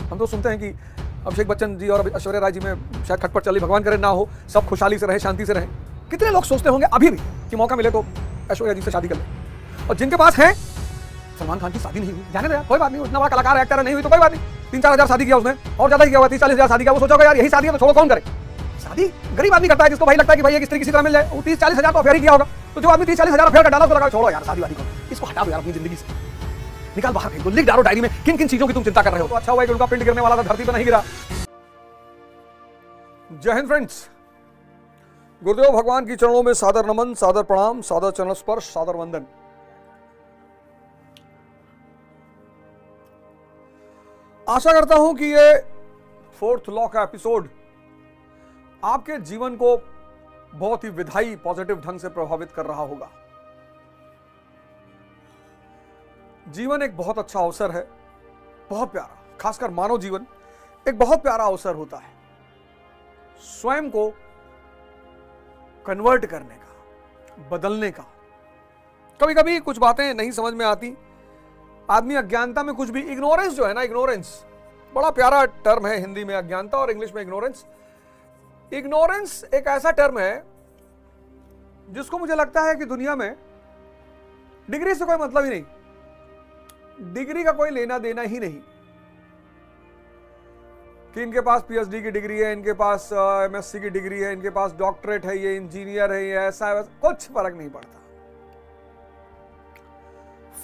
हम तो सुनते हैं कि अभिषेक बच्चन जी और ऐश्वर्या राय जी में शायद खटपट चली, भगवान करे ना हो, सब खुशहाली से रहे, शांति से रहे। कितने लोग सोचते होंगे अभी भी कि मौका मिले तो ऐश्वर्या जी से शादी कर ले, और जिनके पास है सलमान खान की शादी नहीं हुई, जाने दो यार, कोई बात नहीं, उतना बड़ा कलाकार एक्टर नहीं हुई तो कोई बात नहीं, 3-4 हजार शादी किया उसने, और ज्यादा ही किया हुआ, 30-40 हजार शादी किया, वो सोचा यार यही शादी है तो छोड़ो, कौन करे शादी। गरीब आदमी करता है जिसको भाई लगता है कि भाई एक स्त्री किसी तरह मिल जाए, वो 30-40 हजार तो अफेयर ही किया होगा। तो जो आदमी 30-40 हजार अफेयर का डाला उसको लगा छोड़ो यार शादी वादी को, इसको हटा दो यार अपनी जिंदगी से, निकाल बाहर फेंक दो, लिख डालो डायरी में किन किन चीजों की तुम चिंता कर रहे हो। तो अच्छा हुआ कि उनका पिंड गिरने वाला था, धरती पर नहीं गिरा। जय हिंद फ्रेंड्स, गुरुदेव भगवान की चरणों में सादर नमन, सादर प्रणाम, सादर चरण स्पर्श, सादर वंदन। आशा करता हूं कि ये 4th लॉ का एपिसोड आपके जीवन को बहुत ही विधायी पॉजिटिव ढंग से प्रभावित कर रहा होगा। जीवन एक बहुत अच्छा अवसर है, बहुत प्यारा, खासकर मानव जीवन एक बहुत प्यारा अवसर होता है स्वयं को कन्वर्ट करने का, बदलने का। कभी कभी कुछ बातें नहीं समझ में आती, आदमी अज्ञानता में कुछ भी, इग्नोरेंस जो है ना, इग्नोरेंस बड़ा प्यारा टर्म है हिंदी में, अज्ञानता और इंग्लिश में इग्नोरेंस। इग्नोरेंस एक ऐसा टर्म है जिसको मुझे लगता है कि दुनिया में डिग्री से कोई मतलब ही नहीं, डिग्री का कोई लेना देना ही नहीं, कि इनके पास पीएचडी की डिग्री है, इनके पास एमएससी की डिग्री है, इनके पास डॉक्टरेट है, ये इंजीनियर है, ये ऐसा है, कुछ फर्क नहीं पड़ता,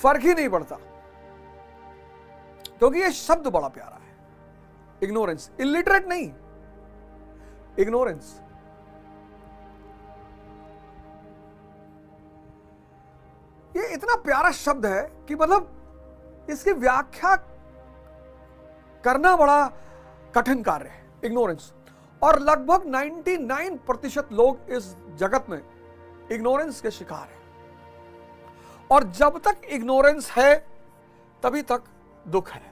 फर्क ही नहीं पड़ता, क्योंकि ये शब्द बड़ा प्यारा है, इग्नोरेंस। इलिटरेट नहीं, इग्नोरेंस। ये इतना प्यारा शब्द है कि मतलब इसकी व्याख्या करना बड़ा कठिन कार्य है, इग्नोरेंस। और लगभग 99% लोग इस जगत में इग्नोरेंस के शिकार हैं, और जब तक इग्नोरेंस है तभी तक दुख है।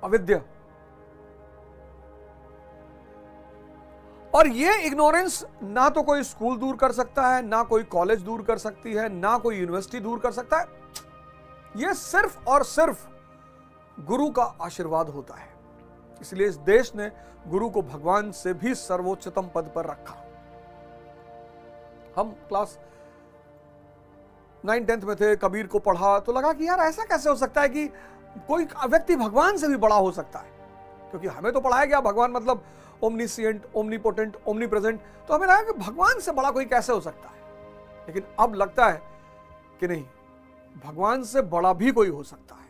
अविद्या। और ये इग्नोरेंस ना तो कोई स्कूल दूर कर सकता है, ना कोई कॉलेज दूर कर सकती है, ना कोई यूनिवर्सिटी दूर कर सकता है। ये सिर्फ और सिर्फ गुरु का आशीर्वाद होता है। इसलिए इस देश ने गुरु को भगवान से भी सर्वोच्चतम पद पर रखा। हम क्लास 9-10 में थे, कबीर को पढ़ा तो लगा कि यार ऐसा कैसे हो सकता है कि कोई व्यक्ति भगवान से भी बड़ा हो सकता है, क्योंकि हमें तो पढ़ाया गया भगवान मतलब ओमनीसिएंट, ओमनीपोटेंट, ओमनीप्रेजेंट, तो हमें लगा कि भगवान से बड़ा कोई कैसे हो सकता है। लेकिन अब लगता है कि नहीं, भगवान से बड़ा भी कोई हो सकता है।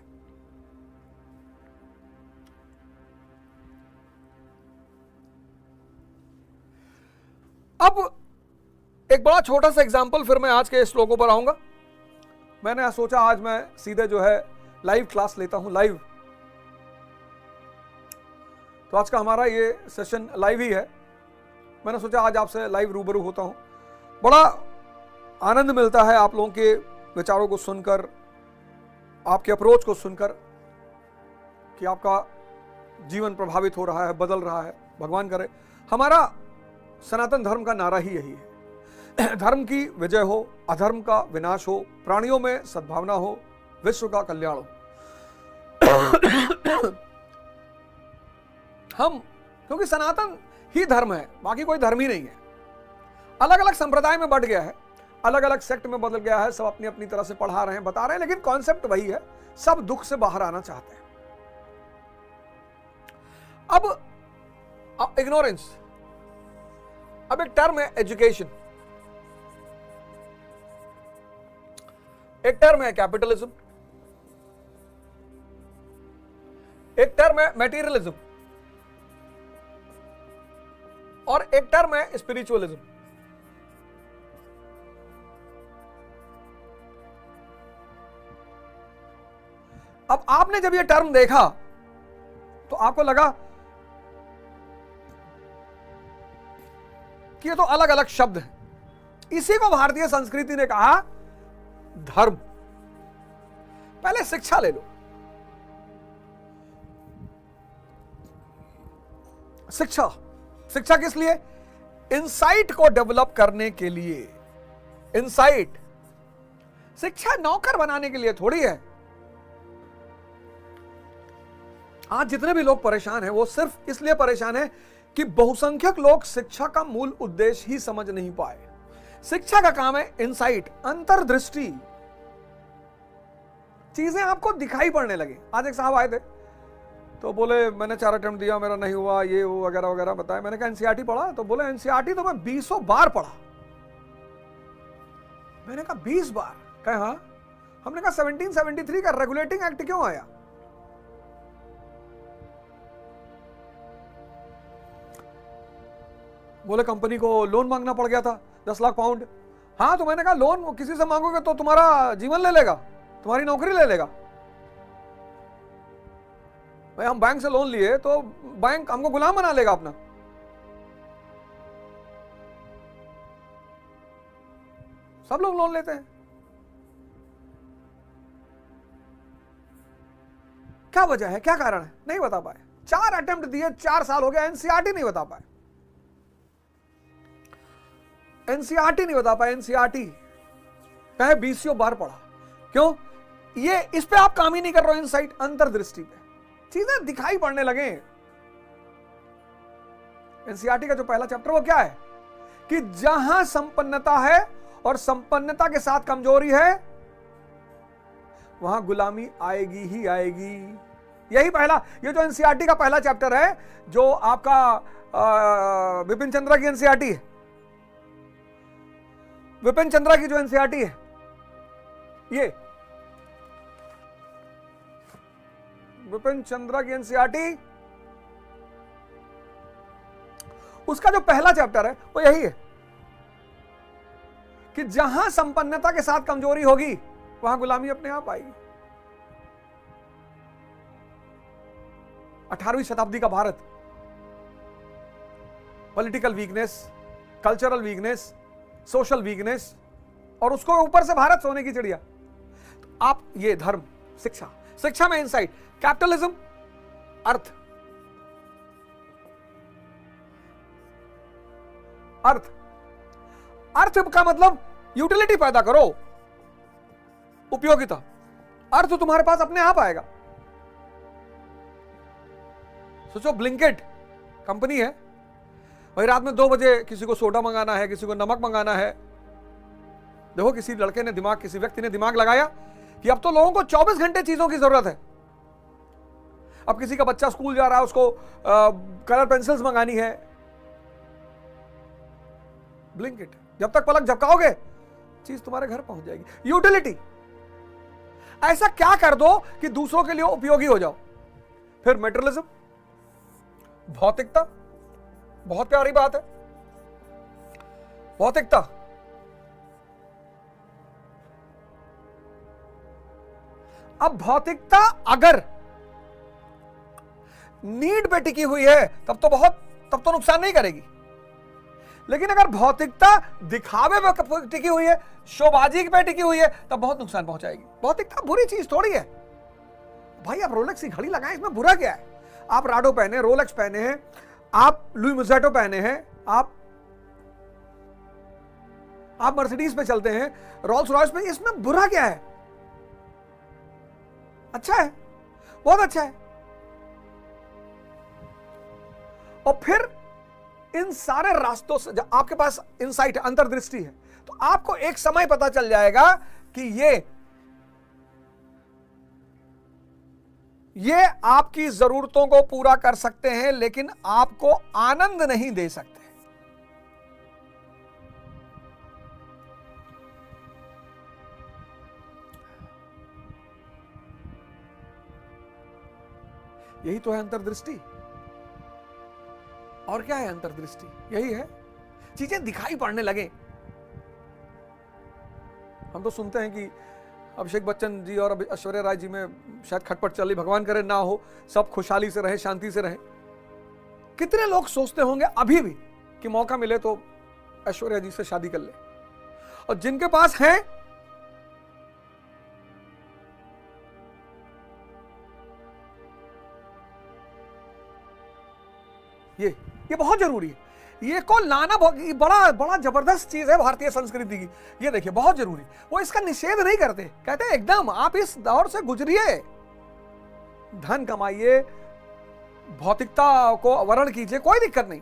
अब एक बड़ा छोटा सा एग्जाम्पल, फिर मैं आज के श्लोकों पर आऊंगा। मैंने सोचा आज मैं सीधे जो है लाइव क्लास लेता हूं, लाइव। तो आज का हमारा ये सेशन लाइव ही है। मैंने सोचा आज आपसे लाइव रूबरू होता हूं। बड़ा आनंद मिलता है आप लोगों के विचारों को सुनकर, आपके अप्रोच को सुनकर, कि आपका जीवन प्रभावित हो रहा है, बदल रहा है। भगवान करे हमारा सनातन धर्म का नारा ही यही है, धर्म की विजय हो, अधर्म का विनाश हो, प्राणियों में सद्भावना हो, विश्व का कल्याण हो। हम, क्योंकि सनातन ही धर्म है, बाकी कोई धर्म ही नहीं है। अलग अलग संप्रदाय में बढ़ गया है, अलग अलग सेक्ट में बदल गया है, सब अपनी अपनी तरह से पढ़ा रहे हैं, बता रहे हैं, लेकिन कॉन्सेप्ट वही है, सब दुख से बाहर आना चाहते हैं। अब इग्नोरेंस, अब एक टर्म है एजुकेशन, एक टर्म है कैपिटलिज्म, एक टर्म है मैटीरियलिज्म, और एक टर्म है स्पिरिचुअलिज्म। अब आपने जब ये टर्म देखा तो आपको लगा कि ये तो अलग अलग शब्द हैं। इसी को भारतीय संस्कृति ने कहा धर्म। पहले शिक्षा ले लो। शिक्षा, शिक्षा किस लिए? इंसाइट को डेवलप करने के लिए। इंसाइट, शिक्षा नौकर बनाने के लिए थोड़ी है। आज जितने भी लोग परेशान हैं वो सिर्फ इसलिए परेशान हैं कि बहुसंख्यक लोग शिक्षा का मूल उद्देश्य ही समझ नहीं पाए। शिक्षा का काम है इनसाइट, अंतर्दृष्टि, चीजें आपको दिखाई पड़ने लगे। आज एक साहब आए थे तो बोले मैंने 4 अटेम्प्ट दिया, मेरा नहीं हुआ, ये वो वगैरह वगैरह बताया। मैंने कहा एनसीईआरटी पढ़ा? तो बोले एनसीईआरटी तो मैं 20 बार पढ़ा। मैंने कहा 20 बार? कहा हाँ। हमने कहा 1773 का रेगुलेटिंग एक्ट क्यों आया? बोले कंपनी को लोन मांगना पड़ गया था 10 लाख पाउंड। हाँ, तो मैंने कहा लोन किसी से मांगोगे तो तुम्हारा जीवन ले लेगा, तुम्हारी नौकरी ले लेगा। भाई हम बैंक से लोन लिए तो बैंक हमको गुलाम बना लेगा अपना। सब लोग लोन लेते हैं। क्या वजह है, क्या कारण है? नहीं बता पाए। 4 अटेम्प्ट दिए, 4 साल हो गया, एनसीईआरटी नहीं बता पाए। एनसीईआरटी नहीं बता पाए। एनसीईआरटी कहे 20 बार पढ़ा। क्यों? ये इस पे आप काम ही नहीं कर रहे हो। इनसाइट, अंतर्दृष्टि पे चीजें दिखाई पड़ने लगे। एनसीईआरटी का जो पहला चैप्टर वो क्या है कि जहां संपन्नता है और संपन्नता के साथ कमजोरी है वहां गुलामी आएगी ही आएगी। यही पहला, ये जो एनसीईआरटी का पहला चैप्टर है, जो आपका विपिन चंद्रा की एनसीईआरटी है, विपिन चंद्रा की जो एनसीईआरटी है, ये विपिन चंद्रा की एनसीईआरटी, उसका जो पहला चैप्टर है वो यही है कि जहां संपन्नता के साथ कमजोरी होगी वहां गुलामी अपने आप आएगी। 18वीं शताब्दी का Bharat, political weakness, cultural weakness, social weakness, और उसको ऊपर से भारत सोने की चिड़िया। तो आप ये धर्म, शिक्षा, शिक्षा में इनसाइट, कैपिटलिज्म, अर्थ, अर्थ, अर्थ का मतलब यूटिलिटी पैदा करो, उपयोगिता। अर्थ तुम्हारे पास अपने आप आएगा। सोचो ब्लिंकिट कंपनी है, वही रात में 2 बजे किसी को सोडा मंगाना है, किसी को नमक मंगाना है। देखो किसी लड़के ने दिमाग, किसी व्यक्ति ने दिमाग लगाया कि अब तो लोगों को 24 घंटे चीजों की जरूरत है। अब किसी का बच्चा स्कूल जा रहा है, उसको कलर पेंसिल्स मंगानी है, ब्लिंकिट, जब तक पलक झपकाओगे चीज तुम्हारे घर पहुंच जाएगी। यूटिलिटी, ऐसा क्या कर दो कि दूसरों के लिए उपयोगी हो जाओ। फिर मटेरियलिज्म, भौतिकता, बहुत प्यारी बात है भौतिकता। अब भौतिकता अगर नीड पे टिकी हुई है तब तो नुकसान नहीं करेगी। लेकिन अगर भौतिकता दिखावे पे टिकी हुई है, शोबाजी पे टिकी हुई है, तब बहुत नुकसान पहुंचाएगी। भौतिकता बुरी चीज थोड़ी है भाई। आप रोलेक्स की घड़ी लगाएं, इसमें बुरा क्या है? आप राडो पहने, रोलेक्स पहने हैं, आप लुई मुजेटो पहने हैं, आप मर्सिडीज पे चलते हैं, रोल्स रॉयस पे, इसमें बुरा क्या है? अच्छा है, बहुत अच्छा है। और फिर इन सारे रास्तों से जब आपके पास इनसाइट, अंतर्दृष्टि है, तो आपको एक समय पता चल जाएगा कि ये आपकी जरूरतों को पूरा कर सकते हैं लेकिन आपको आनंद नहीं दे सकते। यही तो है अंतर्दृष्टि। और क्या है अंतर्दृष्टि? यही है, चीजें दिखाई पड़ने लगे। हम तो सुनते हैं कि अभिषेक बच्चन जी और ऐश्वर्या राय जी में शायद खटपट चली, भगवान करे ना हो, सब खुशहाली से रहे, शांति से रहे। कितने लोग सोचते होंगे अभी भी कि मौका मिले तो ऐश्वर्या जी से शादी कर ले, और जिनके पास है ये बहुत जरूरी है। ये को लाना बड़ा बड़ा जबरदस्त चीज है भारतीय संस्कृति की। ये देखिए बहुत जरूरी, वो इसका निषेध नहीं करते, कहते हैं एकदम आप इस दौर से गुजरिए, धन कमाइए, भौतिकता को अवरण कीजिए, कोई दिक्कत नहीं।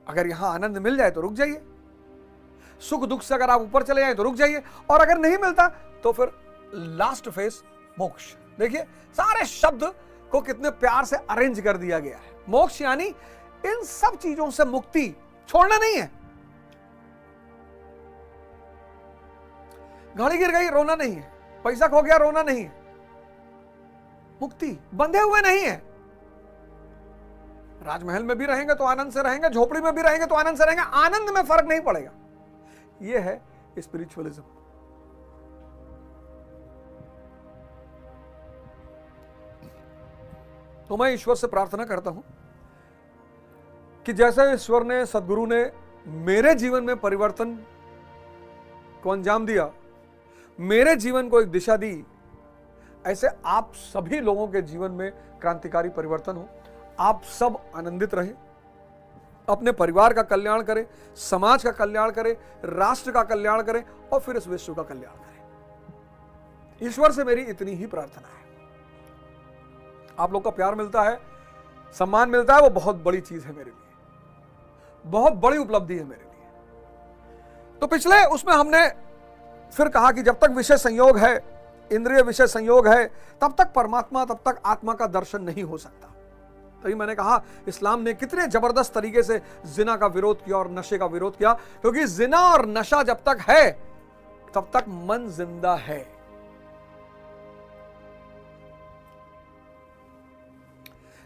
अगर यहां आनंद मिल जाए तो रुक जाइए, सुख दुख से अगर आप ऊपर चले जाए तो रुक जाइए, और अगर नहीं मिलता तो फिर लास्ट फेज मोक्ष। देखिए सारे शब्द को कितने प्यार से अरेंज कर दिया गया है। मोक्ष यानी इन सब चीजों से मुक्ति, छोड़ना नहीं है। घड़ी गिर गई रोना नहीं है, पैसा खो गया रोना नहीं है, मुक्ति बंधे हुए नहीं है। राजमहल में भी रहेंगे तो आनंद से रहेंगे, झोपड़ी में भी रहेंगे तो आनंद से रहेंगे, आनंद में फर्क नहीं पड़ेगा। यह है स्पिरिचुअलिज्म। तो मैं ईश्वर से प्रार्थना करता हूं कि जैसे ईश्वर ने, सदगुरु ने मेरे जीवन में परिवर्तन को अंजाम दिया, मेरे जीवन को एक दिशा दी, ऐसे आप सभी लोगों के जीवन में क्रांतिकारी परिवर्तन हो। आप सब आनंदित रहें, अपने परिवार का कल्याण करें, समाज का कल्याण करें, राष्ट्र का कल्याण करें और फिर इस विश्व का कल्याण करें। ईश्वर से मेरी इतनी ही प्रार्थना है। आप लोग का प्यार मिलता है, सम्मान मिलता है, वो बहुत बड़ी चीज है मेरे लिए, बहुत बड़ी उपलब्धि है मेरे लिए। तो पिछले उसमें हमने फिर कहा कि जब तक विषय संयोग है, इंद्रिय विषय संयोग है, तब तक परमात्मा, तब तक आत्मा का दर्शन नहीं हो सकता। तभी मैंने कहा इस्लाम ने कितने जबरदस्त तरीके से जिना का विरोध किया और नशे का विरोध किया, क्योंकि जिना और नशा जब तक है तब तक मन जिंदा है।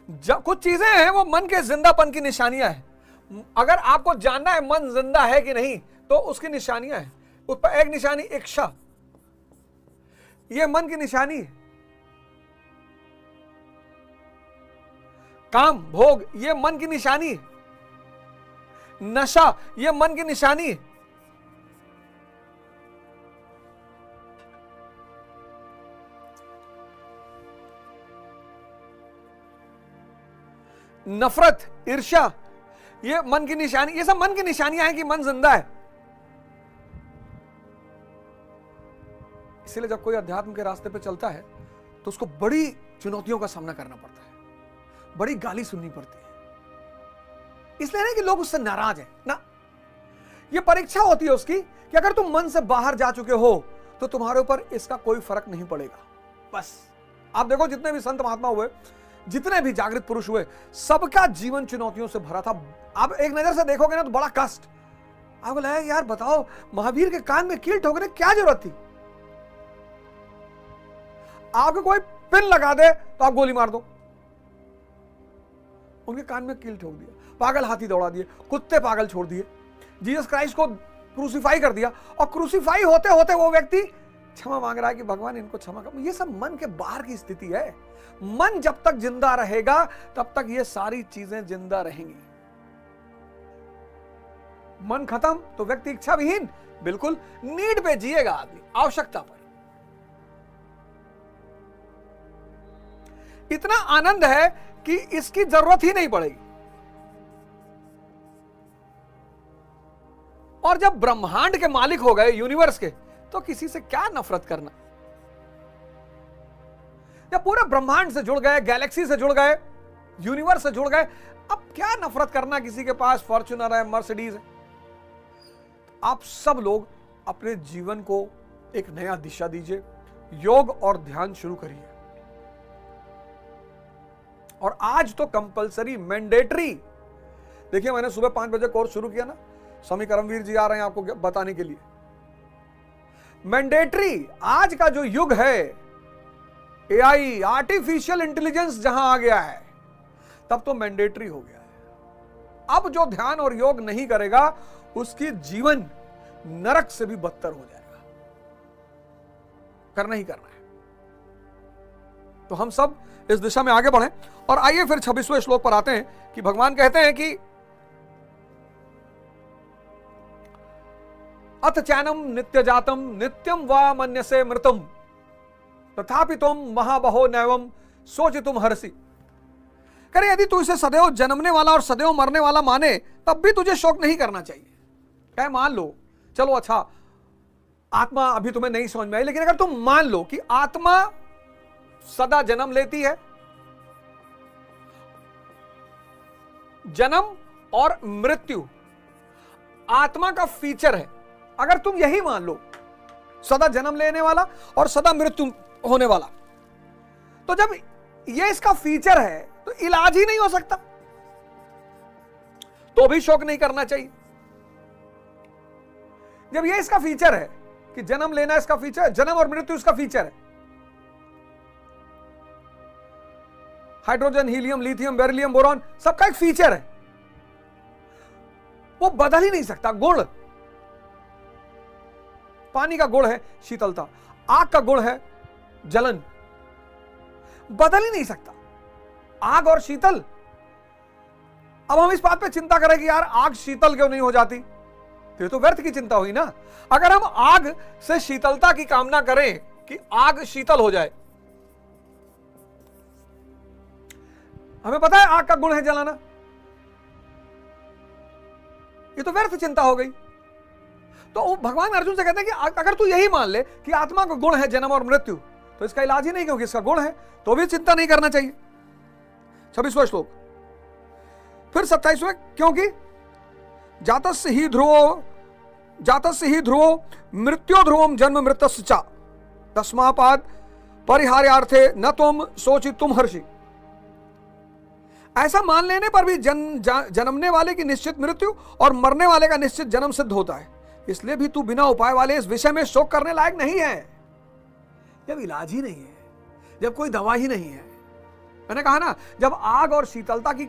जब कुछ चीजें हैं वो मन के जिंदापन की निशानियां हैं। अगर आपको जानना है मन जिंदा है कि नहीं तो उसकी निशानियां हैं। उस पर एक निशानी इच्छा, ये मन की निशानी है। काम भोग ये मन की निशानी है। नशा ये मन की निशानी है। नफरत, ईर्ष्या ये मन की निशानी, ये सब मन की निशानियां हैं कि मन जिंदा है। इसलिए जब कोई अध्यात्म के रास्ते पे चलता है तो उसको बड़ी चुनौतियों का सामना करना पड़ता है, बड़ी गाली सुननी पड़ती है। इसलिए नहीं कि लोग उससे नाराज हैं ना, ये परीक्षा होती है उसकी कि अगर तुम मन से बाहर जा चुके हो तो तुम्हारे ऊपर इसका कोई फर्क नहीं पड़ेगा। बस आप देखो जितने भी संत महात्मा हुए, जितने भी जागृत पुरुष हुए, सबका जीवन चुनौतियों से भरा था। आप एक नजर से देखोगे ना तो बड़ा कष्ट, आपको लगेगा यार बताओ महावीर के कान में कील ठोकने क्या जरूरत थी। आपको कोई पिन लगा दे तो आप गोली मार दो, उनके कान में कील ठोक दिया। पागल हाथी दौड़ा दिए, कुत्ते पागल छोड़ दिए, जीसस क्राइस्ट को क्रूसीफाई कर दिया, और क्रूसीफाई होते होते वो व्यक्ति क्षमा मांग रहा है कि भगवान इनको क्षमा कर। ये सब मन के बाहर की स्थिति है। मन जब तक जिंदा रहेगा तब तक ये सारी चीजें जिंदा रहेंगी। मन खत्म तो व्यक्ति इच्छा विहीन, बिल्कुल नीड पे जिएगा आदमी, आवश्यकता पर। इतना आनंद है कि इसकी जरूरत ही नहीं पड़ेगी। और जब ब्रह्मांड के मालिक हो गए, यूनिवर्स के, तो किसी से क्या नफरत करना। जब पूरे ब्रह्मांड से जुड़ गए, गैलेक्सी से जुड़ गए, यूनिवर्स से जुड़ गए, अब क्या नफरत करना किसी के पास फॉर्च्यूनर है, मर्सिडीज है। आप सब लोग अपने जीवन को एक नया दिशा दीजिए, योग और ध्यान शुरू करिए। और आज तो कंपलसरी, मैंडेटरी। देखिए मैंने सुबह 5 बजे कोर्स शुरू किया ना, स्वामी करमवीर जी आ रहे हैं आपको बताने के लिए। मैंडेटरी, आज का जो युग है, एआई, आर्टिफिशियल इंटेलिजेंस जहां आ गया है, तब तो मैंडेटरी हो गया है। अब जो ध्यान और योग नहीं करेगा उसकी जीवन नरक से भी बदतर हो जाएगा। करना ही करना है। तो हम सब इस दिशा में आगे बढ़ें। और आइए फिर 26वें श्लोक पर आते हैं कि भगवान कहते हैं कि अथ चैनम नित्य जातम नित्यम वा मन्यसे मृतम तथापि तुम महाबहो नैवम सोचितुम हर्षि। कह रहे यदि तू इसे सदैव जन्मने वाला और सदैव मरने वाला माने तब भी तुझे शोक नहीं करना चाहिए। क्या मान लो, चलो अच्छा आत्मा अभी तुम्हें नहीं समझ में आई, लेकिन अगर तुम मान लो कि आत्मा सदा जन्म लेती है, जन्म और मृत्यु आत्मा का फीचर है, अगर तुम यही मान लो सदा जन्म लेने वाला और सदा मृत्यु होने वाला, तो जब ये इसका फीचर है तो इलाज ही नहीं हो सकता, तो भी शोक नहीं करना चाहिए। जब ये इसका फीचर है कि जन्म लेना इसका फीचर है, जन्म और मृत्यु इसका फीचर है, hydrogen, helium, lithium, beryllium, boron सबका एक फीचर है, वो बदल ही नहीं सकता। गुण, पानी का गुण है शीतलता, आग का गुण है जलन, बदल ही नहीं सकता आग और शीतल। अब हम इस बात पे चिंता करें कि यार आग शीतल क्यों नहीं हो जाती, तो ये तो व्यर्थ की चिंता हुई ना। अगर हम आग से शीतलता की कामना करें कि आग शीतल हो जाए, हमें पता है आग का गुण है जलाना, ये तो व्यर्थ चिंता हो गई। तो भगवान अर्जुन से कहते हैं कि अगर तू यही मान ले कि आत्मा का गुण है जन्म और मृत्यु, तो इसका इलाज ही नहीं, क्योंकि इसका गुण है, तो भी चिंता नहीं करना चाहिए। 26वां श्लोक, फिर 27वें, क्योंकि जातस्य ही ध्रुवो मृत्यो ध्रुवम जन्म मृतस्य च तस्मापाद परिहार्यार्थे न तुम सोचि तुम हर्षि। ऐसा मान लेने पर भी जन्मने वाले की निश्चित मृत्यु और मरने वाले का निश्चित जन्म सिद्ध होता है, इसलिए भी तू बिना उपाय वाले इस विषय में शोक करने लायक नहीं है। जब इलाज ही नहीं है, जब कोई दवा ही नहीं है, मैंने कहा ना जब आग और शीतलता की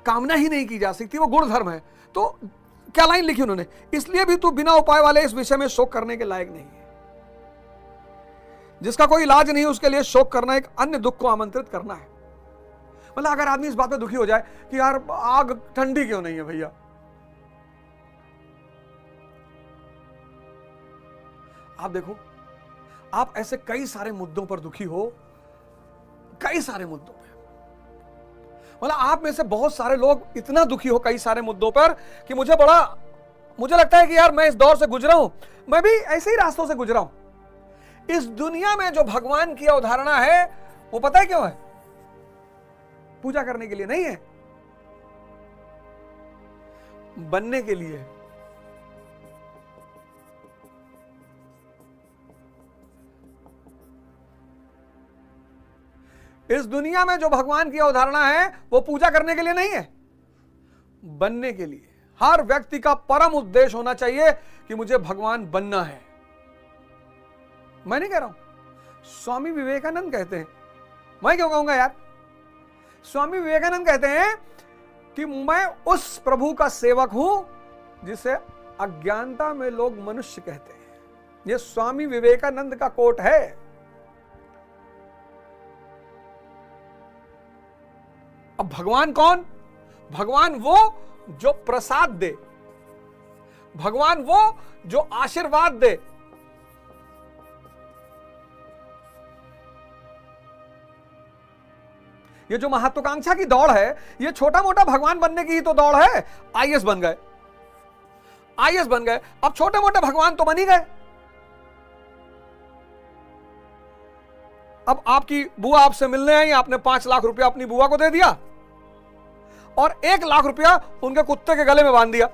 कामना ही नहीं की जा सकती, वो गुण धर्म है, तो क्या लाइन लिखी उन्होंने, इसलिए भी तू बिना उपाय वाले इस विषय में शोक करने के लायक नहीं है। जिसका कोई इलाज नहीं है उसके लिए शोक करना एक अन्य दुख को आमंत्रित करना है। मतलब अगर आदमी इस बात पे दुखी हो जाए कि यार आग ठंडी क्यों नहीं है भैया, आप देखो, आप ऐसे कई सारे मुद्दों पर दुखी हो, कई सारे मुद्दों पे, मतलब आप में से बहुत सारे लोग इतना दुखी हो कई सारे मुद्दों पर कि मुझे लगता है कि यार मैं इस दौर से गुजरा हूं, मैं भी ऐसे ही रास्तों से गुजरा हूं। इस दुनिया में जो भगवान की अवधारणा है वो पता है क्यों है? पूजा करने के लिए नहीं है, बनने के लिए। इस दुनिया में जो भगवान की अवधारणा है वो पूजा करने के लिए नहीं है, बनने के लिए। हर व्यक्ति का परम उद्देश्य होना चाहिए कि मुझे भगवान बनना है। मैं नहीं कह रहा हूं, स्वामी विवेकानंद कहते हैं, मैं क्यों कहूंगा यार, स्वामी विवेकानंद कहते हैं कि मैं उस प्रभु का सेवक हूं जिसे अज्ञानता में लोग मनुष्य कहते हैं। यह स्वामी विवेकानंद का कोट है। अब भगवान कौन? भगवान वो जो प्रसाद दे, भगवान वो जो आशीर्वाद दे। ये जो महत्वाकांक्षा की दौड़ है, ये छोटा मोटा भगवान बनने की ही तो दौड़ है। आईएएस बन गए, आईएएस बन गए, अब छोटे मोटे भगवान तो बन ही गए। अब आपकी बुआ आपसे मिलने आई, आपने 5 लाख रुपया अपनी बुआ को दे दिया और 1 लाख रुपया उनके कुत्ते के गले में बांध दिया।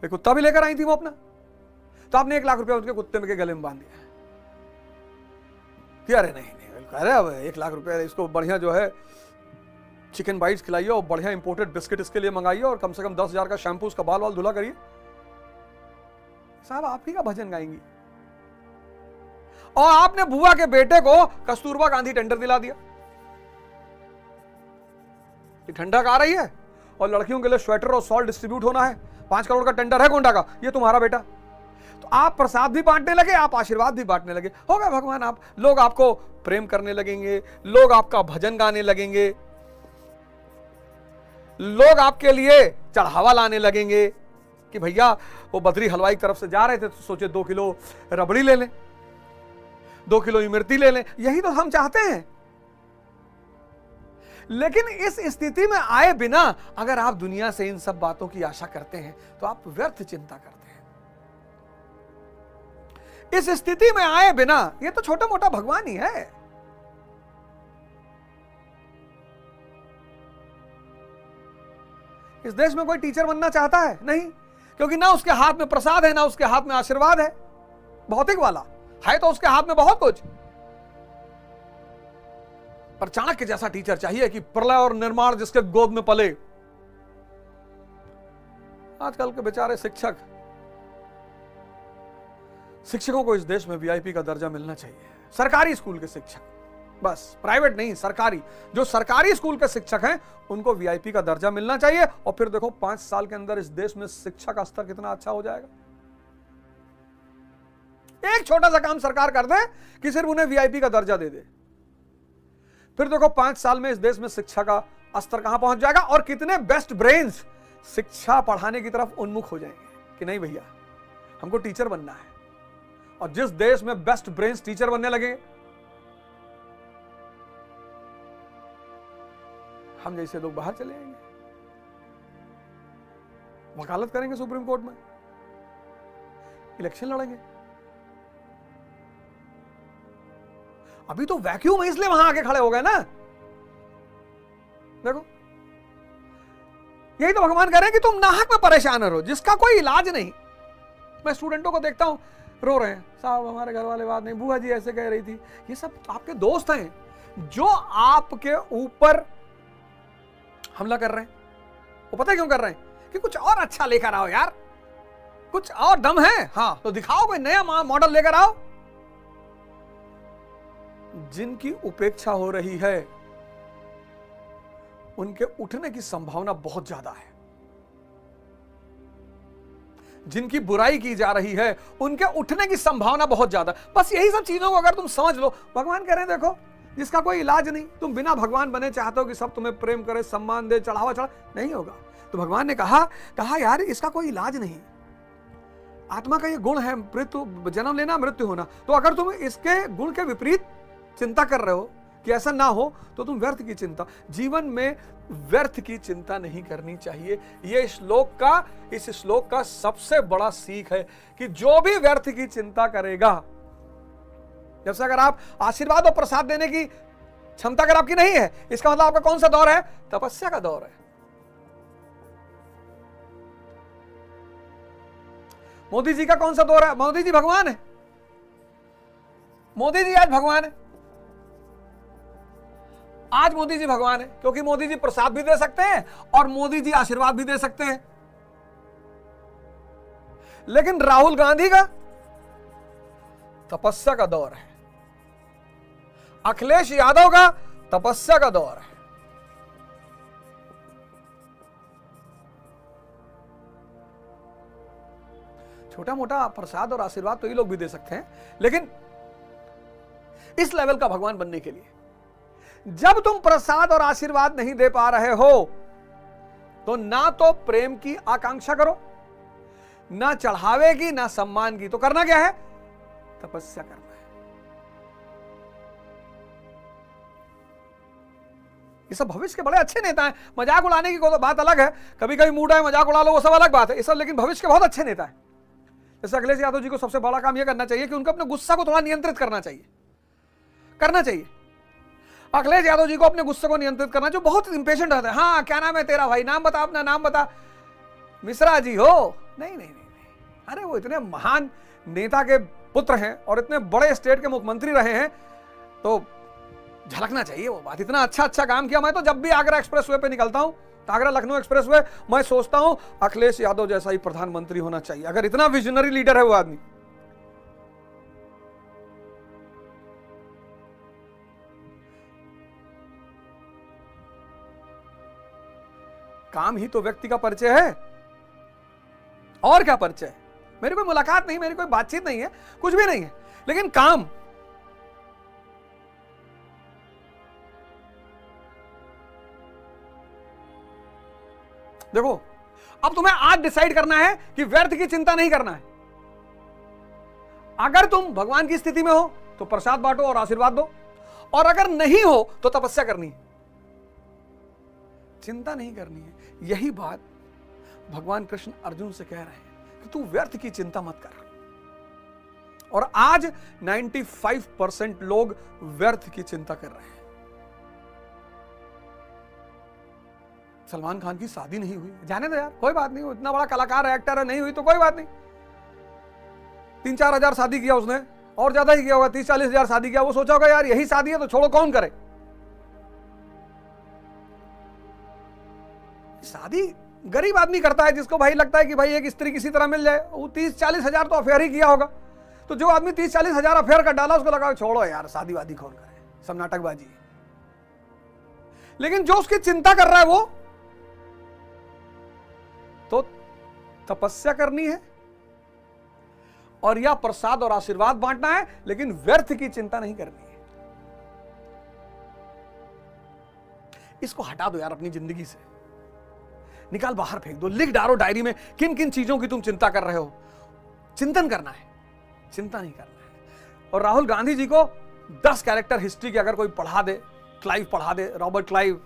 भाई कुत्ता भी लेकर आई थी वो अपना, तो आपने 1 लाख रुपया उनके कुत्ते के गले में बांध दिया। अरे नहीं कह रहे अब 1 लाख रुपया, इसको बढ़िया जो है चिकन बाइट्स खिलाइए और बढ़िया इंपोर्टेड बिस्किट इसके लिए मंगाइए और कम से कम 10,000 का शैम्पू, उसका बाल वाल धुला करिए। साहब आप ही का भजन गाएंगी। और आपने बुआ के बेटे को कस्तूरबा गांधी टेंडर दिला दिया। ठंडक आ रही है और लड़कियों के लिए स्वेटर और सॉल्ट डिस्ट्रीब्यूट होना है, 5 करोड़ का टेंडर है गोंडा का, ये तुम्हारा बेटा। तो आप प्रसाद भी बांटने लगे, आप आशीर्वाद भी बांटने लगे, हो गए भगवान आप। लोग आपको प्रेम करने लगेंगे, लोग आपका भजन गाने लगेंगे, लोग आपके लिए चढ़ावा लाने लगेंगे कि भैया वो बद्री हलवाई की तरफ से जा रहे थे तो सोचे 2 किलो रबड़ी ले लें। 2 किलो इमरती ले लें, यही तो हम चाहते हैं। लेकिन इस स्थिति में आए बिना अगर आप दुनिया से इन सब बातों की आशा करते हैं तो आप व्यर्थ चिंता करते हैं। इस स्थिति में आए बिना, ये तो छोटा मोटा भगवान ही है। इस देश में कोई टीचर बनना चाहता है? नहीं, क्योंकि ना उसके हाथ में प्रसाद है, ना उसके हाथ में आशीर्वाद है। भौतिक वाला है तो उसके हाथ में बहुत कुछ, पर चाणक्य जैसा टीचर चाहिए कि प्रलय और निर्माण जिसके गोद में पले। आजकल के बेचारे शिक्षकों को इस देश में वीआईपी का दर्जा मिलना चाहिए। सरकारी स्कूल के शिक्षक, बस प्राइवेट नहीं, सरकारी, जो सरकारी स्कूल के शिक्षक हैं उनको वीआईपी का दर्जा मिलना चाहिए। और फिर देखो 5 साल के अंदर इस देश में शिक्षा का स्तर कितना अच्छा हो जाएगा। एक छोटा सा काम सरकार कर दे कि सिर्फ उन्हें वीआईपी का दर्जा दे दे, फिर देखो 5 साल में इस देश में शिक्षा का स्तर कहां पहुंच जाएगा और कितने बेस्ट ब्रेन्स शिक्षा पढ़ाने की तरफ उन्मुख हो जाएंगे कि नहीं भैया हमको टीचर बनना है। और जिस देश में बेस्ट ब्रेन्स टीचर बनने लगे, हम जैसे लोग बाहर चले आएंगे, वकालत करेंगे सुप्रीम कोर्ट में, इलेक्शन लड़ेंगे। अभी तो वैक्यूम है इसलिए वहां आके खड़े हो गए ना। देखो यही तो भगवान कह रहे हैं कि तुम नाहक में परेशान रहो जिसका कोई इलाज नहीं। मैं स्टूडेंटों को देखता हूं रो रहे हैं, साहब हमारे घर वाले बात नहीं, बुआ जी ऐसे कह रही थी। ये सब आपके दोस्त हैं जो आपके ऊपर हमला कर रहे हैं। वो पता है क्यों कर रहे हैं? कि कुछ और अच्छा लेकर आओ यार, कुछ और दम है, हाँ तो दिखाओ, कोई नया मॉडल लेकर आओ। जिनकी उपेक्षा हो रही है उनके उठने की संभावना बहुत ज्यादा है। जिनकी बुराई की जा रही है उनके उठने की संभावना बहुत ज्यादा। बस यही सब चीजों को अगर तुम समझ लो, भगवान कह रहे हैं देखो जिसका कोई इलाज नहीं, तुम बिना भगवान बने चाहते हो कि सब तुम्हें प्रेम करे, सम्मान दे, चढ़ावा चढ़ा, नहीं होगा। तो भगवान ने कहा यार इसका कोई इलाज नहीं। आत्मा का ये गुण है मृत्यु, जन्म लेना, मृत्यु होना। तो अगर तुम इसके गुण के विपरीत चिंता कर रहे हो कि ऐसा ना हो तो तुम व्यर्थ की चिंता, जीवन में व्यर्थ की चिंता नहीं करनी चाहिए। ये इस श्लोक का सबसे बड़ा सीख है कि जो भी व्यर्थ की चिंता करेगा, जैसे अगर आप आशीर्वाद और प्रसाद देने की क्षमता अगर आपकी नहीं है, इसका मतलब आपका कौन सा दौर है? तपस्या का दौर है। मोदी जी का कौन सा दौर है? मोदी जी भगवान है। मोदी जी आज भगवान है। आज मोदी जी भगवान है क्योंकि मोदी जी प्रसाद भी दे सकते हैं और मोदी जी आशीर्वाद भी दे सकते हैं। लेकिन राहुल गांधी का तपस्या का दौर है, अखिलेश यादव का तपस्या का दौर है। छोटा मोटा प्रसाद और आशीर्वाद तो ये लोग भी दे सकते हैं, लेकिन इस लेवल का भगवान बनने के लिए जब तुम प्रसाद और आशीर्वाद नहीं दे पा रहे हो तो ना तो प्रेम की आकांक्षा करो, ना चढ़ावे की, ना सम्मान की। तो करना क्या है? तपस्या करना है। ये सब भविष्य के बड़े अच्छे नेता हैं। मजाक उड़ाने की कोई बात अलग है, कभी कभी मूड है मजाक उड़ा लो, वो सब अलग बात है। ये सब लेकिन भविष्य के बहुत अच्छे नेता हैं। जैसे अखिलेश यादव जी को सबसे बड़ा काम यह करना चाहिए कि उनको अपने गुस्सा को थोड़ा नियंत्रित करना चाहिए। अखिलेश यादव जी को अपने गुस्से को नियंत्रित करना, जो बहुत इंपेशेंट रहता है। हाँ क्या नाम है तेरा भाई, नाम बता, अपना नाम बता। मिश्रा जी हो? नहीं नहीं नहीं, अरे वो इतने महान नेता के पुत्र हैं और इतने बड़े स्टेट के मुख्यमंत्री रहे हैं, तो झलकना चाहिए वो बात। इतना अच्छा काम किया। मैं तो जब भी आगरा एक्सप्रेसवे पे निकलता हूं, आगरा लखनऊ एक्सप्रेसवे, मैं सोचता हूं अखिलेश यादव जैसा ही प्रधानमंत्री होना चाहिए। अगर इतना विजनरी लीडर है वो आदमी। काम ही तो व्यक्ति का परिचय है, और क्या परिचय है? मेरी कोई मुलाकात नहीं, मेरी कोई बातचीत नहीं है, कुछ भी नहीं है, लेकिन काम। देखो अब तुम्हें आज डिसाइड करना है कि व्यर्थ की चिंता नहीं करना है। अगर तुम भगवान की स्थिति में हो तो प्रसाद बांटो और आशीर्वाद दो, और अगर नहीं हो तो तपस्या करनी है, चिंता नहीं करनी है। यही बात भगवान कृष्ण अर्जुन से कह रहे हैं कि तू व्यर्थ की चिंता मत कर। और आज 95% लोग व्यर्थ की चिंता कर रहे हैं। सलमान खान की शादी नहीं हुई, जाने दो यार, कोई बात नहीं, वो इतना बड़ा कलाकार है, एक्टर है, नहीं हुई तो कोई बात नहीं। 3-4 हजार शादी किया उसने, और ज्यादा ही किया होगा, 30-40 हजार शादी किया। वो सोचा होगा यार यही शादी है तो छोड़ो, कौन करे शादी। गरीब आदमी करता है, जिसको भाई लगता है कि भाई एक स्त्री किसी तरह मिल जाए। वो 30-40 हजार तो अफेयर ही किया होगा। तो जो आदमी 30-40 हजार अफेयर का डाला, उसको लगा छोड़ो यार शादी वादी कौन करे, सब नाटकबाजी है। लेकिन जो उसकी चिंता कर रहा है वो तो तपस्या करनी है और या प्रसाद और आशीर्वाद बांटना है, लेकिन व्यर्थ की चिंता नहीं करनी है। इसको हटा दो यार अपनी जिंदगी से, निकाल बाहर फेंक दो, लिख डालो डायरी में किन किन चीजों की तुम चिंता कर रहे हो। चिंतन करना है, चिंता नहीं करना है। और राहुल गांधी जी को 10 कैरेक्टर हिस्ट्री के अगर कोई पढ़ा दे, क्लाइव पढ़ा दे, Robert Clive,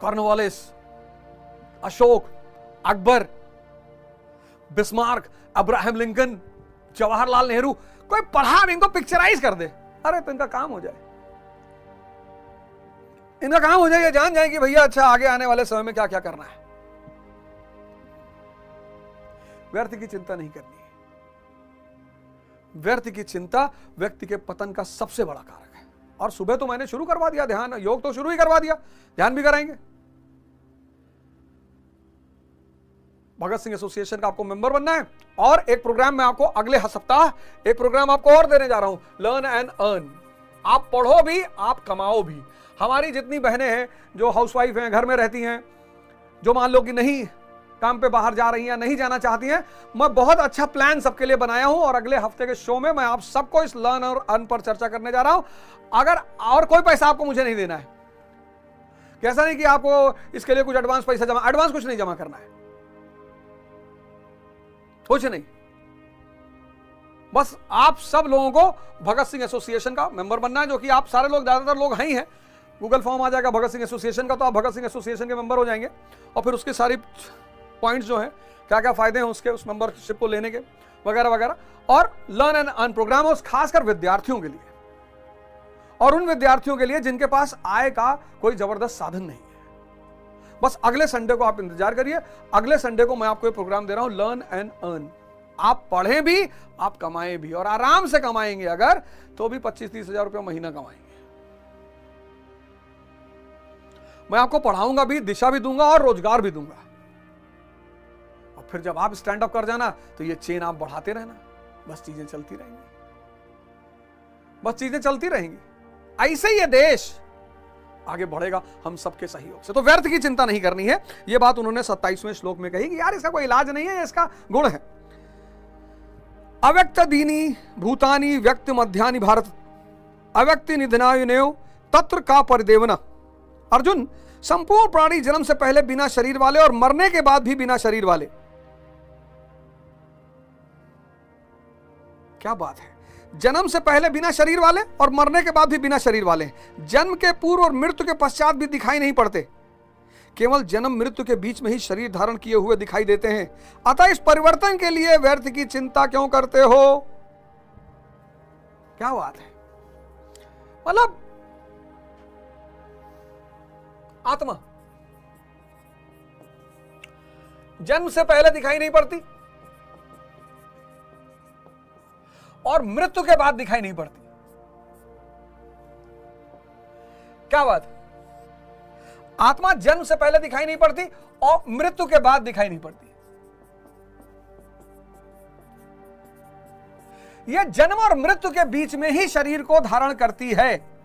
Cornwallis, Ashok, Akbar, Bismarck, Abraham Lincoln, Jawaharlal Nehru, कोई पढ़ा इनको पिक्चराइज कर दे, अरे तो इनका काम हो जाए। इनका काम हो जाए, ये जान जाए कि भैया अच्छा आगे आने वाले समय में क्या क्या करना है। व्यर्थ की चिंता नहीं करनी है। व्यर्थ की चिंता व्यक्ति के पतन का सबसे बड़ा कारक है। और सुबह तो मैंने शुरू करवा दिया ध्यान, योग तो शुरू ही करवा दिया, ध्यान भी कराएंगे। भगत सिंह एसोसिएशन का आपको मेंबर बनना है, और एक प्रोग्राम मैं आपको अगले सप्ताह एक प्रोग्राम आपको और देने जा रहा हूं, लर्न एंड अर्न। आप पढ़ो भी, आप कमाओ भी। हमारी जितनी बहनें हैं जो हाउसवाइफ हैं, घर में रहती हैं, जो मान लो कि नहीं काम पे बाहर जा रही हैं, नहीं जाना चाहती हैं, मैं बहुत अच्छा प्लान सबके लिए बनाया हूं। और अगले हफ्ते के शो में मैं आप सबको इस लर्न और अर्न पर चर्चा करने जा रहा हूं। अगर और कोई पैसा आपको मुझे नहीं देना है, कैसा नहीं कि आपको इसके लिए कुछ एडवांस पैसा जमा, एडवांस कुछ नहीं जमा करना है, कुछ नहीं। बस आप सब लोगों को भगत सिंह एसोसिएशन का मेंबर बनना है, जो कि आप सारे लोग, ज्यादातर लोग हैं ही हैं। गूगल फॉर्म आ जाएगा भगत सिंह एसोसिएशन का, तो आप भगत सिंह एसोसिएशन के मेंबर हो जाएंगे। और फिर उसके सारी पॉइंट्स जो हैं, क्या क्या फायदे हैं उसके, उस मेंबरशिप को लेने के, वगैरह वगैरह। और लर्न एंड अर्न प्रोग्राम है खासकर विद्यार्थियों के लिए, और उन विद्यार्थियों के लिए जिनके पास आय का कोई जबरदस्त साधन नहीं है। बस अगले संडे को आप इंतजार करिए, अगले संडे को मैं आपको ये प्रोग्राम दे रहा हूं, लर्न एंड अर्न। आप पढ़ें भी, आप कमाएं भी, और आराम से कमाएंगे अगर, तो भी 25-30 हजार रुपया महीना कमाएंगे। मैं आपको पढ़ाऊंगा भी, दिशा भी दूंगा और रोजगार भी दूंगा। और फिर जब आप स्टैंड अप कर जाना, तो ये चेन आप बढ़ाते रहना, बस चीजें चलती रहेंगी, बस चीजें चलती रहेंगी। ऐसे ही ये देश आगे बढ़ेगा हम सबके सहयोग से। तो व्यर्थ की चिंता नहीं करनी है। यह बात उन्होंने 27वें श्लोक में कही कि यार इसका कोई इलाज नहीं है, इसका गुण है। अव्यक्त दीनी भूतानी व्यक्त मध्यानि भारत अव्यक्ति निधनायुनेव तत्र का परिदेवना। अर्जुन, संपूर्ण प्राणी जन्म से पहले बिना शरीर वाले और मरने के बाद भी बिना शरीर वाले। क्या बात है, जन्म से पहले बिना शरीर वाले और मरने के बाद भी बिना शरीर वाले। जन्म के पूर्व और मृत्यु के पश्चात भी दिखाई नहीं पड़ते, केवल जन्म मृत्यु के बीच में ही शरीर धारण किए हुए दिखाई देते हैं। अतः इस परिवर्तन के लिए व्यर्थ की चिंता क्यों करते हो? क्या बात है, मतलब आत्मा जन्म से पहले दिखाई नहीं पड़ती और मृत्यु के बाद दिखाई नहीं पड़ती। क्या बात, आत्मा जन्म से पहले दिखाई नहीं पड़ती और मृत्यु के बाद दिखाई नहीं पड़ती। यह जन्म और मृत्यु के बीच में ही शरीर को धारण करती है।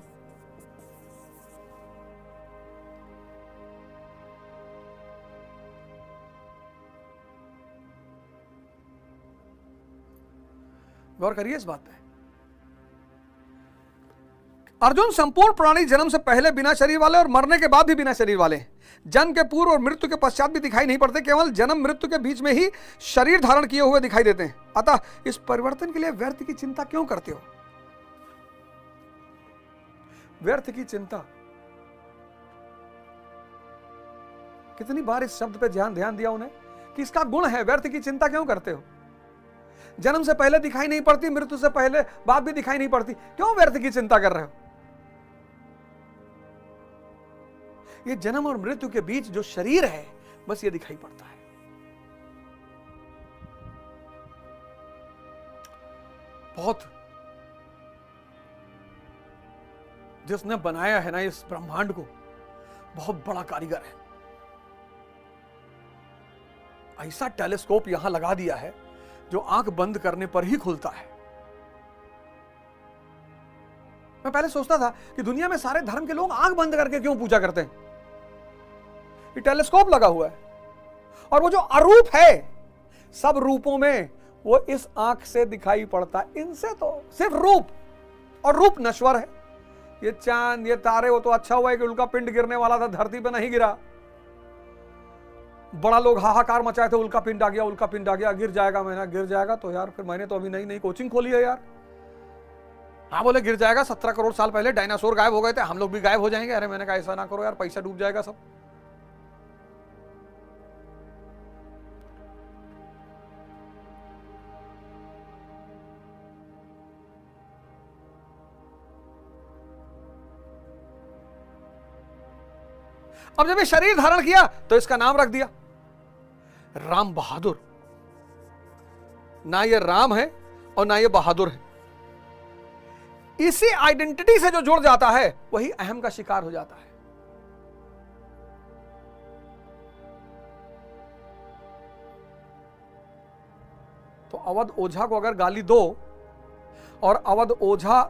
गौर करिए इस बात पे। अर्जुन, संपूर्ण प्राणी जन्म से पहले बिना शरीर वाले और मरने के बाद भी बिना शरीर वाले हैं। जन्म के पूर्व और मृत्यु के पश्चात भी दिखाई नहीं पड़ते, केवल जन्म मृत्यु के बीच में ही शरीर धारण किए हुए दिखाई देते हैं। अतः इस परिवर्तन के लिए व्यर्थ की चिंता क्यों करते हो? व्यर्थ की चिंता, कितनी बार इस शब्द पे ध्यान दिया उन्हें कि इसका गुण है। व्यर्थ की चिंता क्यों करते हो? जन्म से पहले दिखाई नहीं पड़ती, मृत्यु से पहले बाद भी दिखाई नहीं पड़ती, क्यों व्यर्थ की चिंता कर रहे हो? ये जन्म और मृत्यु के बीच जो शरीर है, बस ये दिखाई पड़ता है। बहुत जिसने बनाया है ना इस ब्रह्मांड को, बहुत बड़ा कारीगर है। ऐसा टेलीस्कोप यहां लगा दिया है जो आंख बंद करने पर ही खुलता है। मैं पहले सोचता था कि दुनिया में सारे धर्म के लोग आंख बंद करके क्यों पूजा करते हैं। ये टेलीस्कोप लगा हुआ है और वो जो अरूप है, सब रूपों में वो इस आंख से दिखाई पड़ता है। इनसे तो सिर्फ रूप, और रूप नश्वर है। ये चांद, ये तारे, वो तो अच्छा हुआ है कि उल्का पिंड गिरने वाला था, धरती पे नहीं गिरा। बड़ा लोग हाहाकार मचाए थे, उल्का पिंड आ गया, उल्का पिंड आ गया, गिर जाएगा। मैंने गिर जाएगा तो यार, फिर मैंने तो अभी नई नई कोचिंग खोली है यार। हाँ बोले गिर जाएगा, 17 करोड़ साल पहले डायनासोर गायब हो गए थे, हम लोग भी गायब हो जाएंगे। अरे मैंने कहा ऐसा ना करो यार, पैसा डूब जाएगा सब। अब जब ये शरीर धारण किया तो इसका नाम रख दिया राम बहादुर। ना ये राम है और ना ये बहादुर है। इसी आइडेंटिटी से जो जुड़ जाता है वही अहम का शिकार हो जाता है। तो अवध ओझा को अगर गाली दो और अवध ओझा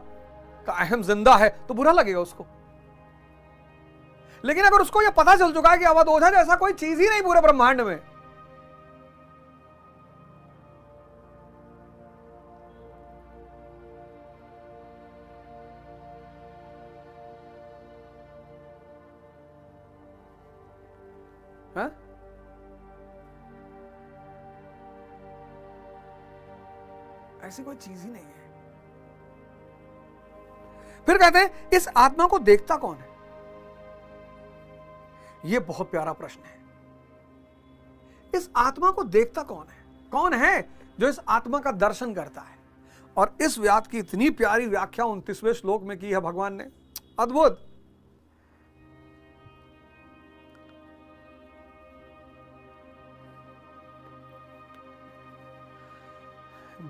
का अहम जिंदा है तो बुरा लगेगा उसको। लेकिन अगर उसको यह पता चल चुका है कि अवध ओझा जैसा कोई चीज ही नहीं पूरे ब्रह्मांड में, हा? ऐसी कोई चीज ही नहीं है। फिर कहते हैं इस आत्मा को देखता कौन है? यह बहुत प्यारा प्रश्न है। इस आत्मा को देखता कौन है? कौन है जो इस आत्मा का दर्शन करता है? और इस व्यात की इतनी प्यारी व्याख्या 29वें श्लोक में की है भगवान ने, अद्भुत।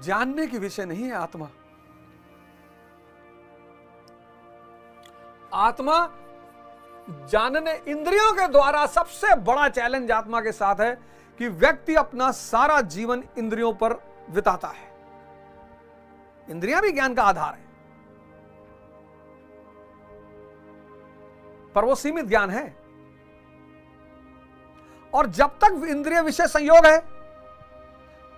जानने की विषय नहीं है आत्मा। आत्मा जानने, इंद्रियों के द्वारा सबसे बड़ा चैलेंज आत्मा के साथ है कि व्यक्ति अपना सारा जीवन इंद्रियों पर बिताता है। इंद्रियां भी ज्ञान का आधार है, पर वो सीमित ज्ञान है। और जब तक इंद्रिय विषय संयोग है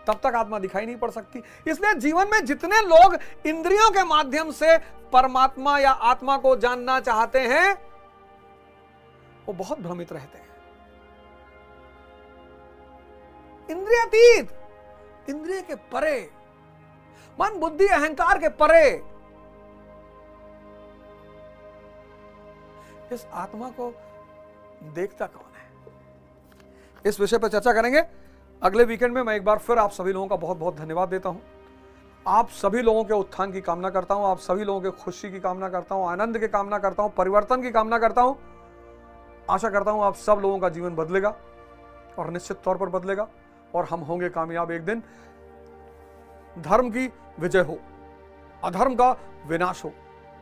तब तक आत्मा दिखाई नहीं पड़ सकती। इसलिए जीवन में जितने लोग इंद्रियों के माध्यम से परमात्मा या आत्मा को जानना चाहते हैं वो बहुत भ्रमित रहते हैं। इंद्रियातीत, इंद्रिय के परे, मन बुद्धि अहंकार के परे इस आत्मा को देखता कौन है? इस विषय पर चर्चा करेंगे अगले वीकेंड में। मैं एक बार फिर आप सभी लोगों का बहुत बहुत धन्यवाद देता हूं। आप सभी लोगों के उत्थान की कामना करता हूं, आप सभी लोगों के खुशी की कामना करता हूं, आनंद की कामना करता हूं, परिवर्तन की कामना करता हूं। आशा करता हूं आप सब लोगों का जीवन बदलेगा और निश्चित तौर पर बदलेगा और हम होंगे कामयाब एक दिन। धर्म की विजय हो, अधर्म का विनाश हो,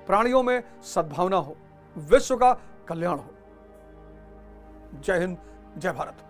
प्राणियों में सद्भावना हो, विश्व का कल्याण हो। जय हिंद, जय भारत।